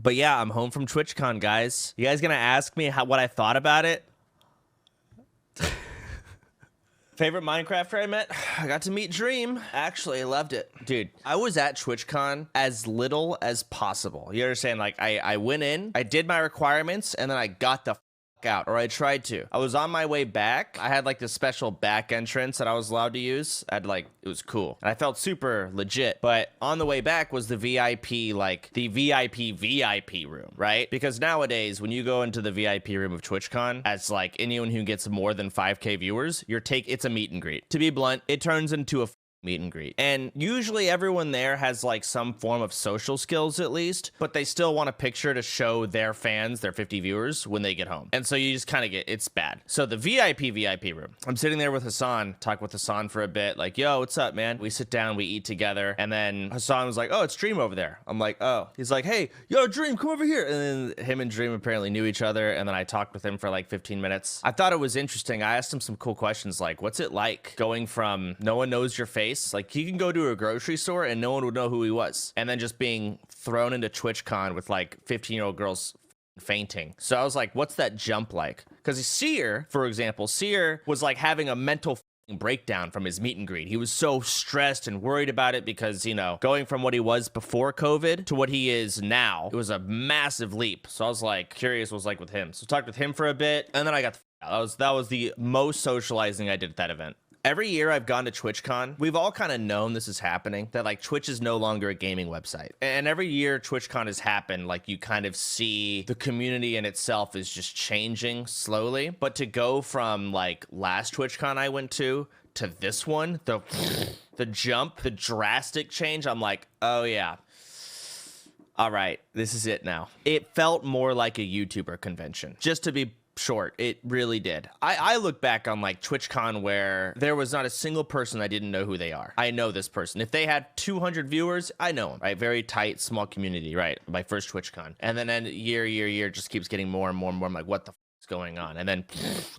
But yeah, I'm home from TwitchCon, guys. You guys gonna ask me what I thought about it? Favorite Minecrafter I met? I got to meet Dream. Actually, I loved it. Dude, I was at TwitchCon as little as possible. You understand? Like, I went in, I did my requirements, and then I got the f out, or I tried to. I was on my way back. I had like this special back entrance that I was allowed to use. It was cool. And I felt super legit. But on the way back was the VIP, like the VIP room, right? Because nowadays, when you go into the VIP room of TwitchCon, as like anyone who gets more than 5K viewers, it's a meet and greet. To be blunt, it turns into a meet and greet. And usually everyone there has like some form of social skills at least, but they still want a picture to show their fans, their 50 viewers, when they get home. And so you just kind of it's bad. So the VIP room, I'm sitting there with Hassan, talk with Hassan for a bit, like, yo, what's up, man? We sit down, we eat together. And then Hassan was like, oh, it's Dream over there. I'm like, oh. He's like, hey, yo, Dream, come over here. And then him and Dream apparently knew each other. And then I talked with him for like 15 minutes. I thought it was interesting. I asked him some cool questions like, what's it like going from no one knows your face? Like, he can go to a grocery store and no one would know who he was, and then just being thrown into TwitchCon with like 15-year-old girls fainting. So I was like, what's that jump like? Because Seer, for example, Seer was like having a mental breakdown from his meet and greet. He was so stressed and worried about it because, you know, going from what he was before COVID to what he is now, it was a massive leap. So I was like curious what it was like with him. So talked with him for a bit, and then I got that was the most socializing I did at that event. Every year I've gone to TwitchCon, we've all kind of known this is happening, that like Twitch is no longer a gaming website. And every year TwitchCon has happened, like you kind of see the community in itself is just changing slowly. But to go from like last TwitchCon I went to this one, the jump, the drastic change, I'm like, oh yeah. All right, this is it now. It felt more like a YouTuber convention, just to be short. It really did. I look back on like TwitchCon where there was not a single person I didn't know who they are. I know this person. If they had 200 viewers, I know them, right? Very tight, small community, right? My first TwitchCon. And then year just keeps getting more and more and more. I'm like, what the f is going on? And then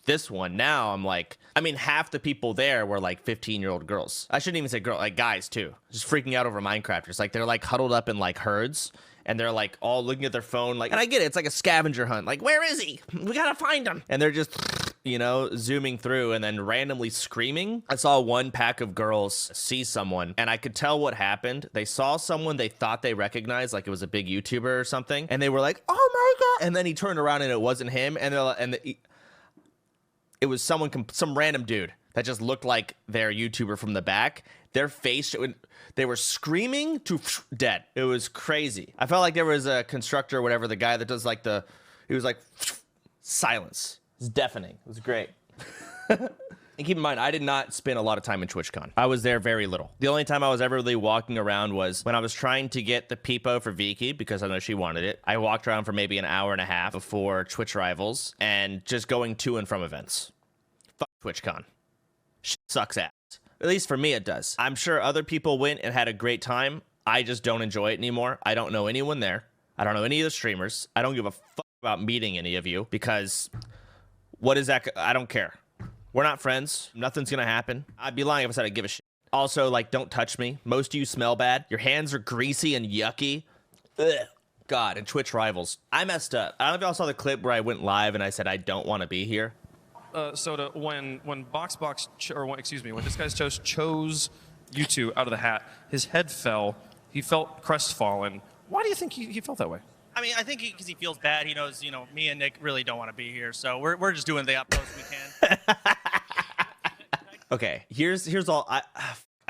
this one, now I'm like, I mean, half the people there were like 15-year-old girls. I shouldn't even say girl, like guys too. Just freaking out over Minecrafters. Like they're like huddled up in like herds. And they're like all looking at their phone, like, and I get it, it's like a scavenger hunt. Like, where is he? We gotta find him. And they're just, you know, zooming through and then randomly screaming. I saw one pack of girls see someone, and I could tell what happened. They saw someone they thought they recognized, like it was a big YouTuber or something, and they were like, "Oh my god!" And then he turned around and it wasn't him, and it was some random dude that just looked like their YouTuber from the back. Their face, they were screaming to dead. It was crazy. I felt like there was a constructor or whatever, the guy that does like he was like, silence. It was deafening. It was great. And keep in mind, I did not spend a lot of time in TwitchCon. I was there very little. The only time I was ever really walking around was when I was trying to get the Peepo for Vicky, because I know she wanted it. I walked around for maybe an hour and a half before Twitch Rivals and just going to and from events. Fuck TwitchCon. Shit sucks ass. At least for me, it does. I'm sure other people went and had a great time. I just don't enjoy it anymore. I don't know anyone there. I don't know any of the streamers. I don't give a fuck about meeting any of you because what is that? I don't care. We're not friends. Nothing's gonna happen. I'd be lying if I said I give a shit. Also, like, don't touch me. Most of you smell bad. Your hands are greasy and yucky. Ugh. God, and Twitch Rivals. I messed up. I don't know if y'all saw the clip where I went live and I said I don't want to be here. Soda, when when this guy chose you two out of the hat, his head fell. He felt crestfallen. Why do you think he felt that way? I mean, I think because he feels bad. He knows, you know, me and Nick really don't want to be here, so we're just doing the utmost we can. Okay, here's all. I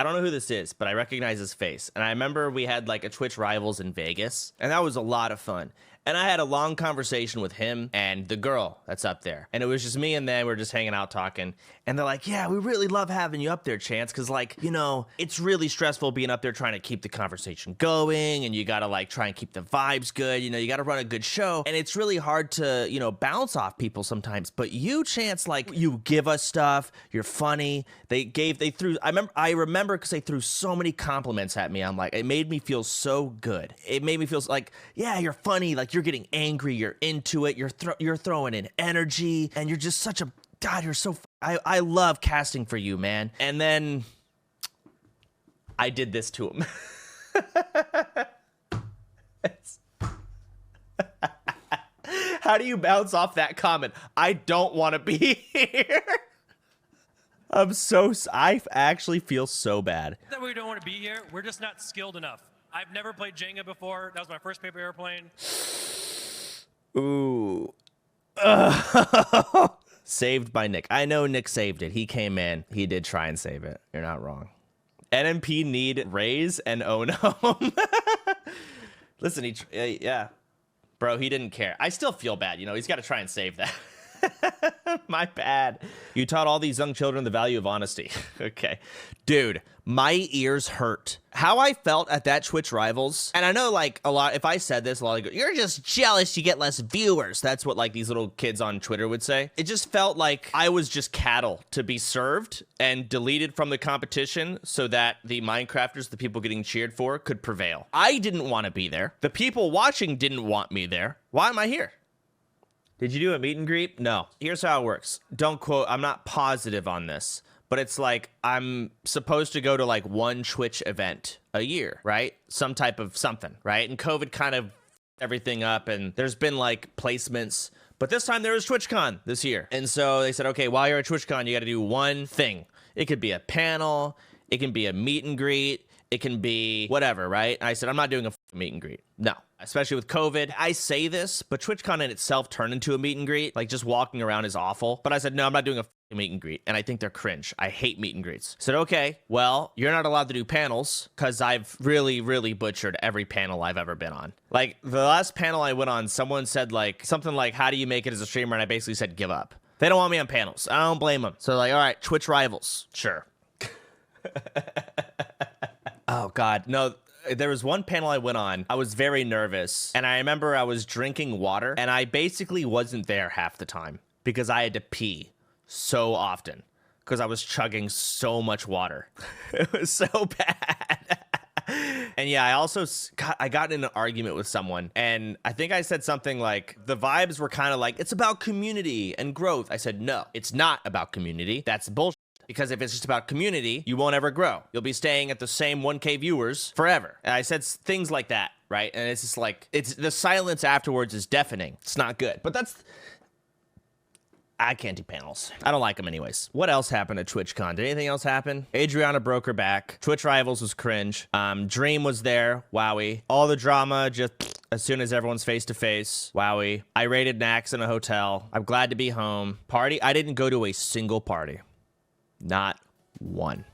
don't know who this is, but I recognize his face. And I remember we had like a Twitch Rivals in Vegas, and that was a lot of fun. And I had a long conversation with him and the girl that's up there. And it was just me and them. We were just hanging out talking. And they're like, yeah, we really love having you up there, Chance. Because, like, you know, it's really stressful being up there trying to keep the conversation going. And you got to, like, try and keep the vibes good. You know, you got to run a good show. And it's really hard to, you know, bounce off people sometimes. But you, Chance, like, you give us stuff. You're funny. They threw, I remember because they threw so many compliments at me. I'm like, it made me feel so good. It made me feel like, yeah, you're funny. Like, you're getting angry, you're into it, you're throwing in energy, and you're just such a, God, you're so, I love casting for you, man. And then I did this to him. How do you bounce off that comment? I don't want to be here. I actually feel so bad. That we don't want to be here. We're just not skilled enough. I've never played Jenga before. That was my first paper airplane. Ooh. Saved by Nick. I know Nick saved it. He came in. He did try and save it. You're not wrong. NMP need raise and own home. Listen, yeah. Bro, he didn't care. I still feel bad. You know, he's got to try and save that. My bad. You taught all these young children the value of honesty. Okay. Dude, my ears hurt. How I felt at that Twitch Rivals, and I know like a lot, if I said this, a lot of go, you're just jealous you get less viewers. That's what like these little kids on Twitter would say. It just felt like I was just cattle to be served and deleted from the competition so that the Minecrafters, the people getting cheered for, could prevail. I didn't want to be there. The people watching didn't want me there. Why am I here? Did you do a meet and greet? No. Here's how it works. Don't quote, I'm not positive on this, but it's like I'm supposed to go to like one Twitch event a year, right? Some type of something, right? And COVID kind of everything up, and there's been like placements, but this time there was TwitchCon this year. And so they said, okay, while you're at TwitchCon, you got to do one thing. It could be a panel, it can be a meet and greet, it can be whatever, right? And I said, I'm not doing a meet and greet. No. Especially with COVID. I say this, but TwitchCon in itself turned into a meet and greet. Like, just walking around is awful. But I said, no, I'm not doing a meet and greet. And I think they're cringe. I hate meet and greets. I said, okay, well, you're not allowed to do panels because I've really, really butchered every panel I've ever been on. Like, the last panel I went on, someone said, like, something like, how do you make it as a streamer? And I basically said, give up. They don't want me on panels. I don't blame them. So, like, all right, Twitch Rivals. Sure. Oh, God. No. There was one panel I went on. I was very nervous, and I remember I was drinking water, and I basically wasn't there half the time because I had to pee so often because I was chugging so much water. It was so bad. And yeah, I got in an argument with someone, and I think I said something like, the vibes were kind of like, it's about community and growth. I said, no, it's not about community. That's bullshit. Because if it's just about community, you won't ever grow. You'll be staying at the same 1K viewers forever. And I said things like that, right? And it's just like, the silence afterwards is deafening. It's not good. But I can't do panels. I don't like them anyways. What else happened at TwitchCon? Did anything else happen? Adriana broke her back. Twitch Rivals was cringe. Dream was there. Wowie. All the drama just as soon as everyone's face to face. Wowie. I raided Nax in a hotel. I'm glad to be home. Party. I didn't go to a single party. Not one.